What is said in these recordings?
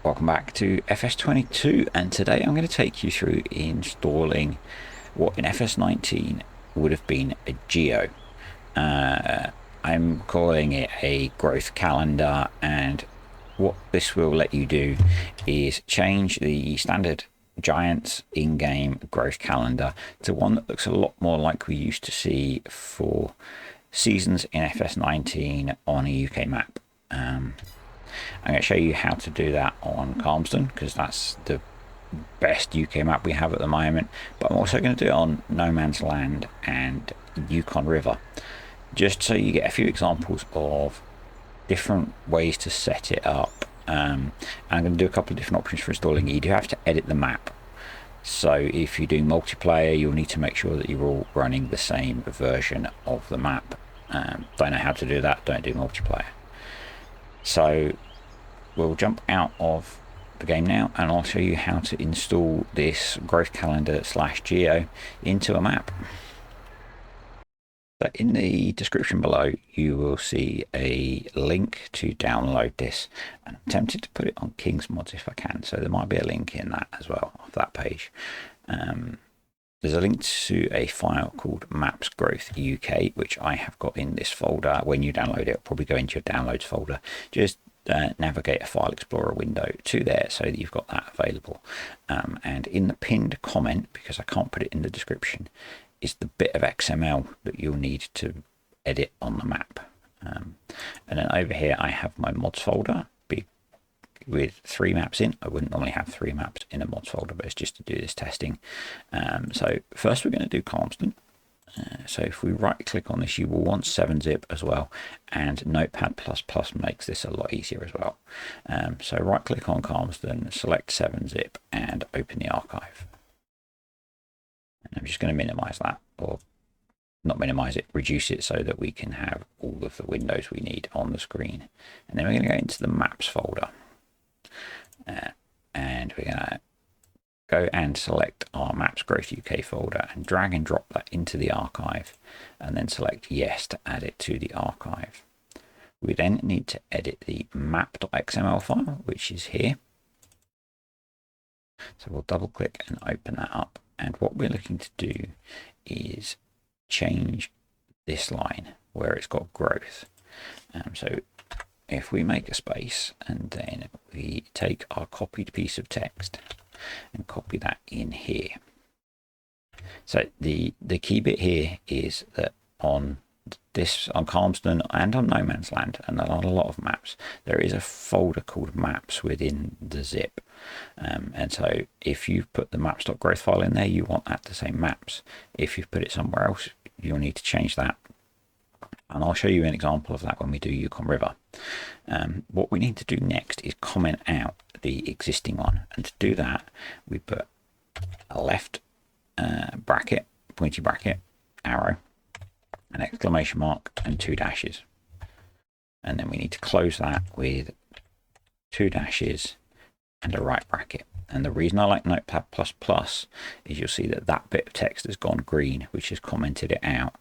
Welcome back to FS22, and today I'm going to take you through installing what in FS19 would have been a geo. I'm calling it a growth calendar, and what this will let you do is change the standard Giants in-game growth calendar to one that looks a lot more like we used to see for seasons in FS19 on a UK map. I'm going to show you how to do that on Calmsden because that's the best UK map we have at the moment, but I'm also going to do it on No Man's Land and Yukon River, just so you get a few examples of different ways to set it up. I'm going to do a couple of different options for installing it. You do have to edit the map, so if you're doing multiplayer, you'll need to make sure that you're all running the same version of the map. Don't know how to do that, don't do multiplayer. So we'll jump out of the game now, and I'll show you how to install this growth calendar / geo into a map. So in the description below you will see a link to download this, and I'm tempted to put it on King's Mods if I can, so there might be a link in that as well, off that page. There's a link to a file called Maps Growth UK, which I have got in this folder. When you download it, it'll probably go into your downloads folder. Just navigate a file explorer window to there so that you've got that available. And in the pinned comment, because I can't put it in the description, is the bit of XML that you'll need to edit on the map. And then over here I have my mods folder with 3 maps in. I wouldn't normally have 3 maps in a mods folder, but it's just to do this testing. So first we're going to do Calmsden. So if we right click on this, you will want 7-zip as well, and Notepad++ makes this a lot easier as well. So right click on Calmsden, select 7-zip and open the archive. And I'm just going to minimize that, or not minimize it, reduce it so that we can have all of the windows we need on the screen. And then we're going to go into the maps folder. And we're going to go and select our Maps Growth UK folder and drag and drop that into the archive, and then select yes to add it to the archive. We then need to edit the map.xml file, which is here. So we'll double click and open that up. And what we're looking to do is change this line where it's got growth. So if we make a space and then we take our copied piece of text and copy that in here. So the key bit here is that on Calmsden and on No Man's Land and on a lot of maps, there is a folder called maps within the zip. And so if you've put the maps.growth file in there, you want that to say maps. If you've put it somewhere else, you'll need to change that. And I'll show you an example of that when we do Yukon River. What we need to do next is comment out the existing one. And to do that, we put a left bracket, pointy bracket, arrow, an exclamation mark, and 2 dashes. And then we need to close that with 2 dashes and a right bracket. And the reason I like Notepad++ is you'll see that that bit of text has gone green, which has commented it out.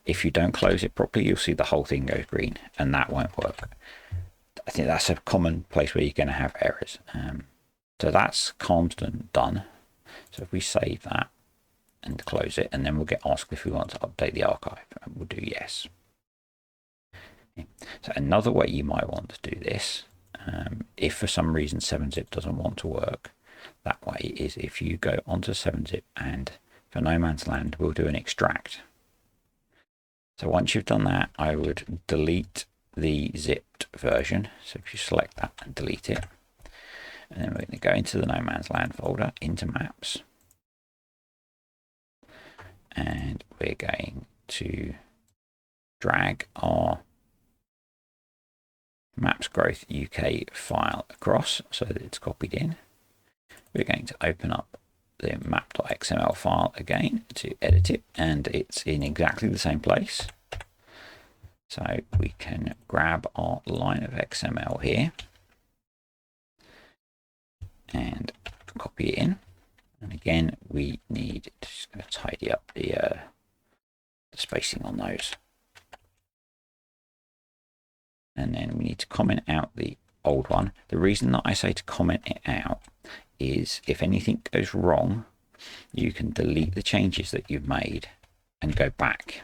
If you don't close it properly, you'll see the whole thing goes green, and that won't work. I think that's a common place where you're going to have errors. So that's Calmsden done. So if we save that and close it, and then we'll get asked if we want to update the archive, and we'll do yes. So another way you might want to do this, if for some reason 7-zip doesn't want to work that way, is if you go onto 7-zip, and for No Man's Land we'll do an extract. So once you've done that, I would delete the zipped version. So if you select that and delete it, and then we're going to go into the No Man's Land folder, into maps, and we're going to drag our Maps Growth UK file across so that it's copied in. We're going to open up the map.xml file again to edit it, and it's in exactly the same place. So we can grab our line of XML here and copy it in. And again, we need to just going to tidy up the spacing on those. And then we need to comment out the old one. The reason that I say to comment it out is if anything goes wrong, you can delete the changes that you've made and go back.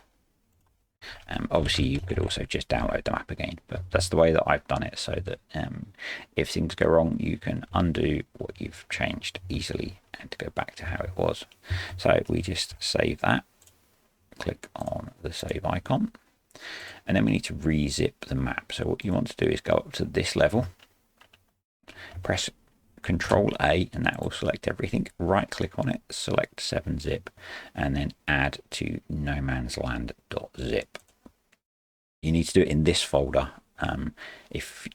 Obviously you could also just download the map again, but that's the way that I've done it, so that if things go wrong, you can undo what you've changed easily and go back to how it was. So we just save that, click on the save icon, and then we need to rezip the map. So what you want to do is go up to this level, press Control A, and that will select everything. Right click on it, select 7-zip, and then add to nomansland.zip. You need to do it in this folder. If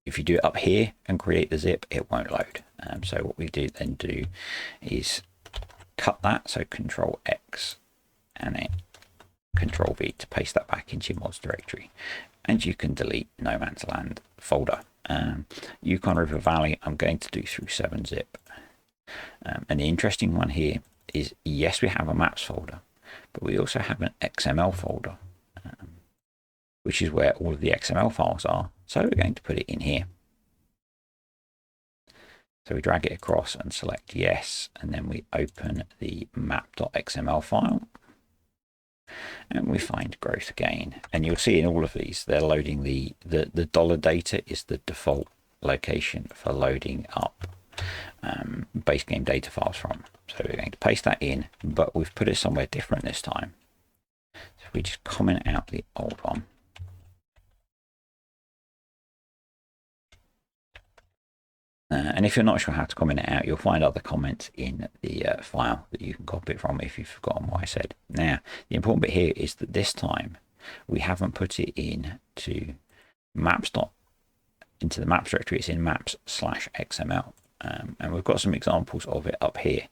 you do it up here and create the zip, it won't load. So what we then do is cut that, so Control X and then Control V to paste that back into your mods directory, and you can delete No Man's Land folder. Yukon River Valley I'm going to do through 7-zip. And the interesting one here is, yes, we have a maps folder, but we also have an XML folder, which is where all of the XML files are. So we're going to put it in here. So we drag it across and select yes, and then we open the map.xml file. And we find growth again, and you'll see in all of these they're loading the dollar data is the default location for loading up base game data files from. So we're going to paste that in, but we've put it somewhere different this time. So if we just comment out the old one, and if you're not sure how to comment it out, you'll find other comments in the file that you can copy it from if you've forgotten what I said. Now, the important bit here is that this time we haven't put it into into the maps directory. It's in maps/xml, and we've got some examples of it up here.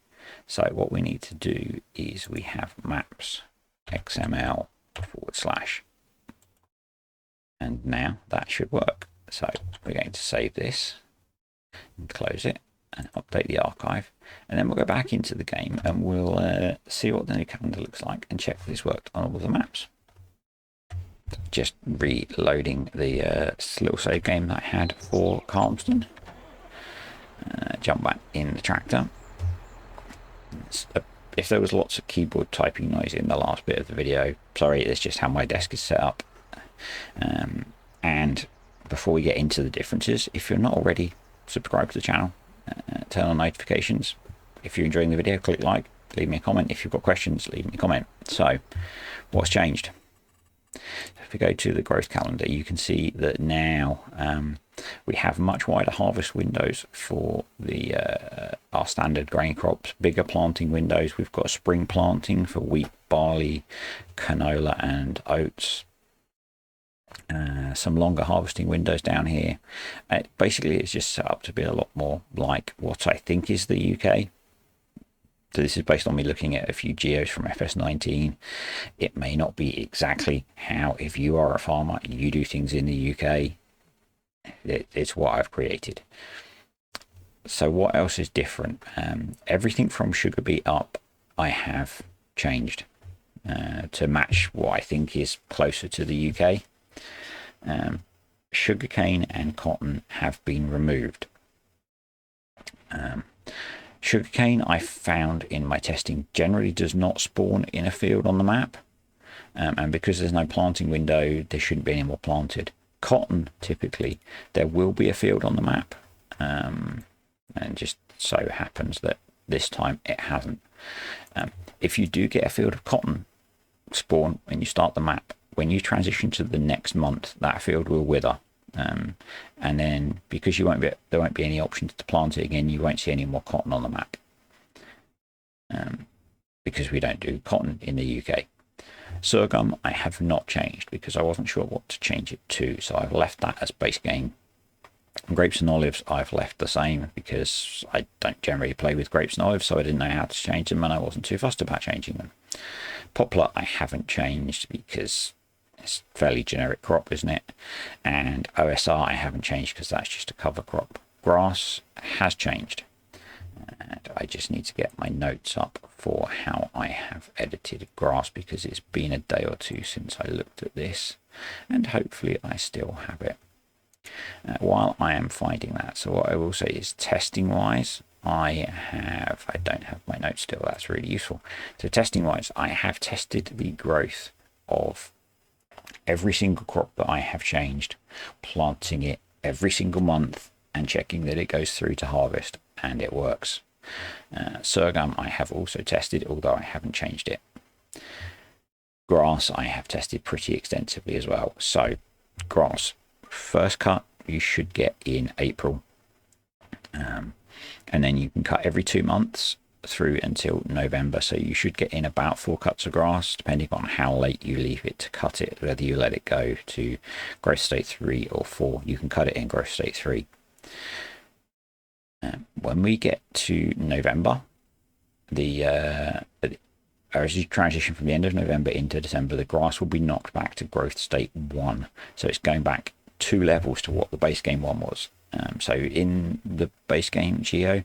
So what we need to do is we have maps xml /, and now that should work. So we're going to save this and close it and update the archive, and then we'll go back into the game and we'll see what the new calendar looks like and check that it's worked on all the maps. Just reloading the little save game that I had for Calmston. Jump back in the tractor. If there was lots of keyboard typing noise in the last bit of the video, sorry, it's just how my desk is set up. And before we get into the differences, if you're not already, subscribe to the channel, turn on notifications. If you're enjoying the video, click like, leave me a comment. If you've got questions, leave me a comment. So what's changed? If we go to the growth calendar, you can see that now we have much wider harvest windows for the our standard grain crops, bigger planting windows. We've got spring planting for wheat, barley, canola and oats. Some longer harvesting windows down here. Basically, it's just set up to be a lot more like what I think is the UK. So this is based on me looking at a few geos from FS19. It may not be exactly how, if you are a farmer, you do things in the UK. It's what I've created. So what else is different? Everything from sugar beet up, I have changed to match what I think is closer to the UK. Sugarcane and cotton have been removed. Sugarcane, I found in my testing, generally does not spawn in a field on the map, and because there's no planting window, there shouldn't be any more planted. Cotton, typically, there will be a field on the map, and just so happens that this time it hasn't. If you do get a field of cotton spawn when you start the map, when you transition to the next month, that field will wither. And then because there won't be any options to plant it again, you won't see any more cotton on the map. Because we don't do cotton in the UK. Sorghum, I have not changed because I wasn't sure what to change it to, so I've left that as base game. Grapes and olives, I've left the same because I don't generally play with grapes and olives, so I didn't know how to change them and I wasn't too fussed about changing them. Poplar, I haven't changed because it's a fairly generic crop, isn't it? And OSR I haven't changed because that's just a cover crop. Grass has changed, and I just need to get my notes up for how I have edited grass because it's been a day or two since I looked at this, and hopefully I still have it. While I am finding that, so what I will say is testing wise, I don't have my notes still, that's really useful. So testing wise, I have tested the growth of every single crop that I have changed, planting it every single month and checking that it goes through to harvest, and it works. Sorghum I have also tested, although I haven't changed it. Grass I have tested pretty extensively as well. So grass, first cut you should get in April, and then you can cut every 2 months through until November. So you should get in about 4 cuts of grass, depending on how late you leave it to cut it, whether you let it go to growth state 3 or 4. You can cut it in growth state 3. When we get to November, as you transition from the end of November into December, the grass will be knocked back to growth state 1. So it's going back 2 levels to what the base game 1 was. So in the base game Geo,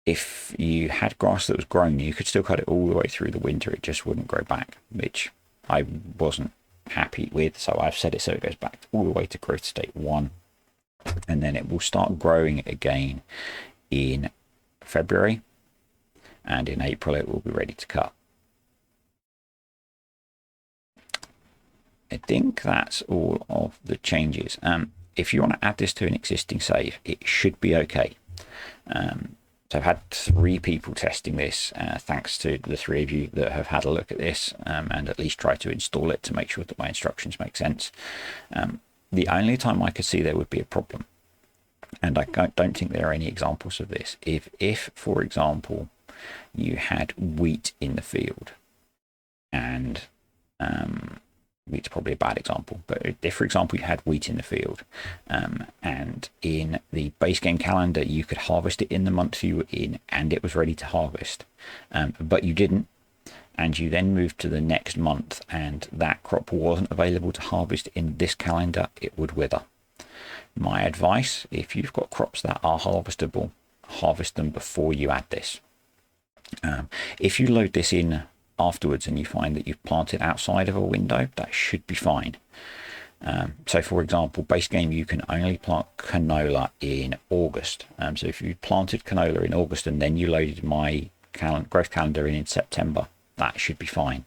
if you had grass that was grown, you could still cut it all the way through the winter. It just wouldn't grow back, which I wasn't happy with. So I've set it so it goes back all the way to growth state 1. And then it will start growing again in February. And in April, it will be ready to cut. I think that's all of the changes. If you want to add this to an existing save, it should be okay. So I've had 3 people testing this, thanks to the 3 of you that have had a look at this and at least try to install it to make sure that my instructions make sense. The only time I could see there would be a problem, and I don't think there are any examples of this, if for example, you had wheat in the field, and wheat's probably a bad example, but if, for example, you had wheat in the field, and in the base game calendar, you could harvest it in the month you were in, and it was ready to harvest, but you didn't, and you then moved to the next month, and that crop wasn't available to harvest in this calendar, it would wither. My advice, if you've got crops that are harvestable, harvest them before you add this. If you load this in afterwards and you find that you've planted outside of a window, that should be fine. So for example, base game, you can only plant canola in August. So if you planted canola in August and then you loaded my growth calendar in September, that should be fine.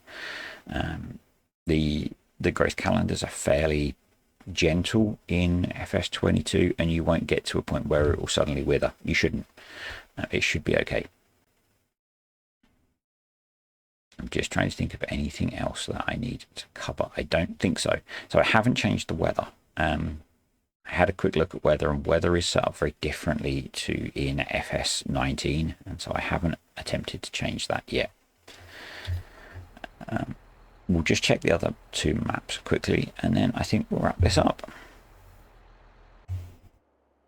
The growth calendars are fairly gentle in FS22, and you won't get to a point where it will suddenly wither. You shouldn't. It should be okay. I'm just trying to think of anything else that I need to cover. I don't think so. So I haven't changed the weather. I had a quick look at weather, and weather is set up very differently to in FS19, and so I haven't attempted to change that yet. We'll just check the other 2 maps quickly, and then I think we'll wrap this up.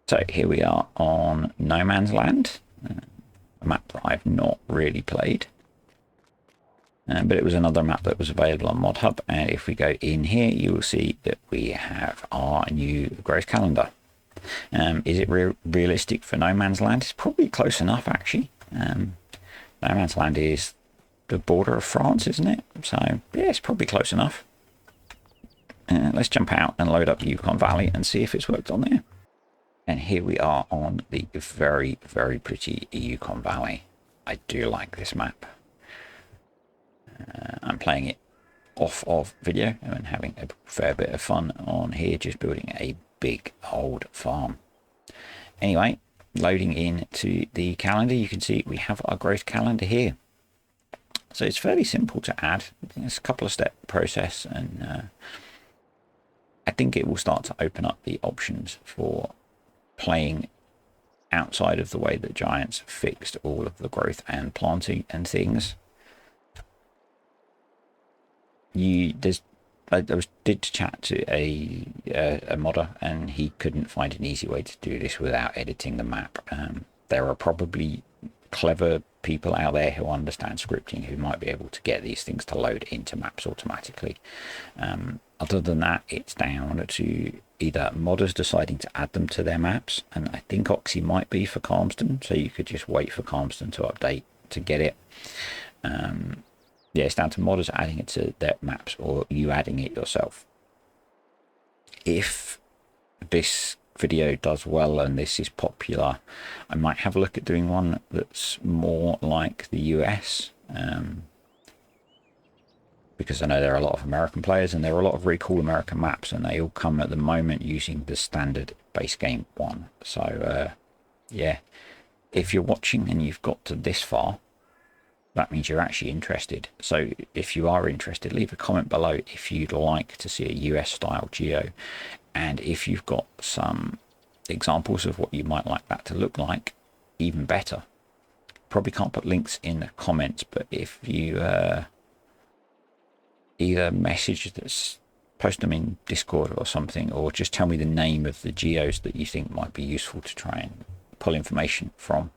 So here we are on No Man's Land, a map that I've not really played. But it was another map that was available on ModHub, and if we go in here, you will see that we have our new growth calendar. Is it realistic for No Man's Land? It's probably close enough, actually. No Man's Land is the border of France, isn't it? So yeah, it's probably close enough. Let's jump out and load up Yukon Valley and see if it's worked on there. And here we are on the very, very pretty Yukon Valley. I do like this map. I'm playing it off of video and having a fair bit of fun on here, just building a big old farm. Anyway, loading into the calendar, you can see we have our growth calendar here. So it's fairly simple to add. It's a couple of step process, and I think it will start to open up the options for playing outside of the way that Giants fixed all of the growth and planting and things. I did chat to a modder, and he couldn't find an easy way to do this without editing the map. There are probably clever people out there who understand scripting who might be able to get these things to load into maps automatically. Other than that, it's down to either modders deciding to add them to their maps, and I think Oxy might be for Calmston, so you could just wait for Calmston to update to get it. Yeah, it's down to modders adding it to their maps, or you adding it yourself. If this video does well and this is popular, I might have a look at doing one that's more like the US, because I know there are a lot of American players and there are a lot of really cool American maps, and they all come at the moment using the standard base game one. So yeah, if you're watching and you've got to this far, that means you're actually interested. So if you are interested, leave a comment below if you'd like to see a US style geo, and if you've got some examples of what you might like that to look like, even better. Probably can't put links in the comments, but if you either message this, post them in Discord or something, or just tell me the name of the geos that you think might be useful to try and pull information from,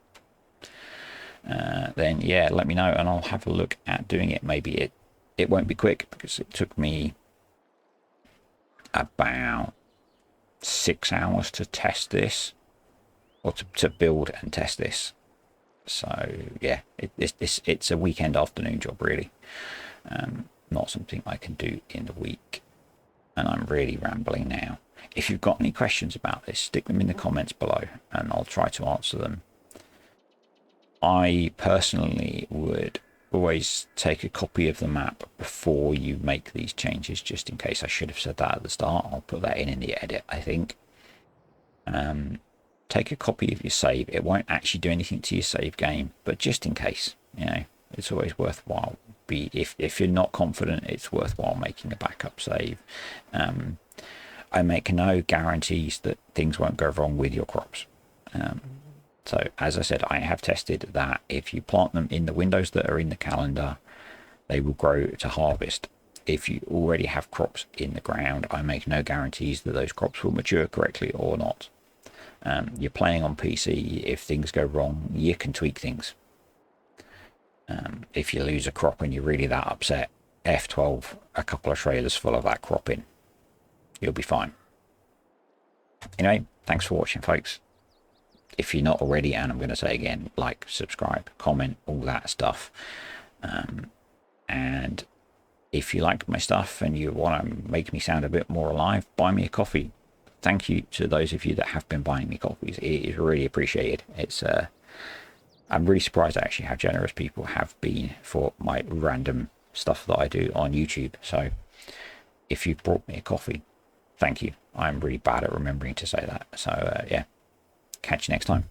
then yeah, let me know and I'll have a look at doing it. Maybe it won't be quick, because it took me about 6 hours to test this, or to build and test this. So yeah, it's a weekend afternoon job really, not something I can do in the week. And I'm really rambling now. If you've got any questions about this, stick them in the comments below and I'll try to answer them. I personally would always take a copy of the map before you make these changes, just in case. I should have said that at the start. I'll put that in the edit, I think. Take a copy of your save. It won't actually do anything to your save game, but just in case, you know, it's always worthwhile. If you're not confident, it's worthwhile making a backup save. I make no guarantees that things won't go wrong with your crops. So as I said, I have tested that if you plant them in the windows that are in the calendar, they will grow to harvest. If you already have crops in the ground, I make no guarantees that those crops will mature correctly or not. You're playing on PC. If things go wrong, you can tweak things. If you lose a crop and you're really that upset, F12 a couple of trailers full of that crop in. You'll be fine. Anyway, thanks for watching, folks. If you're not already, and I'm going to say again, like, subscribe, comment, all that stuff. And if you like my stuff and you want to make me sound a bit more alive, buy me a coffee. Thank you to those of you that have been buying me coffees. It is really appreciated. It's I'm really surprised actually how generous people have been for my random stuff that I do on YouTube. So if you've brought me a coffee, thank you. I'm really bad at remembering to say that. So yeah, catch you next time.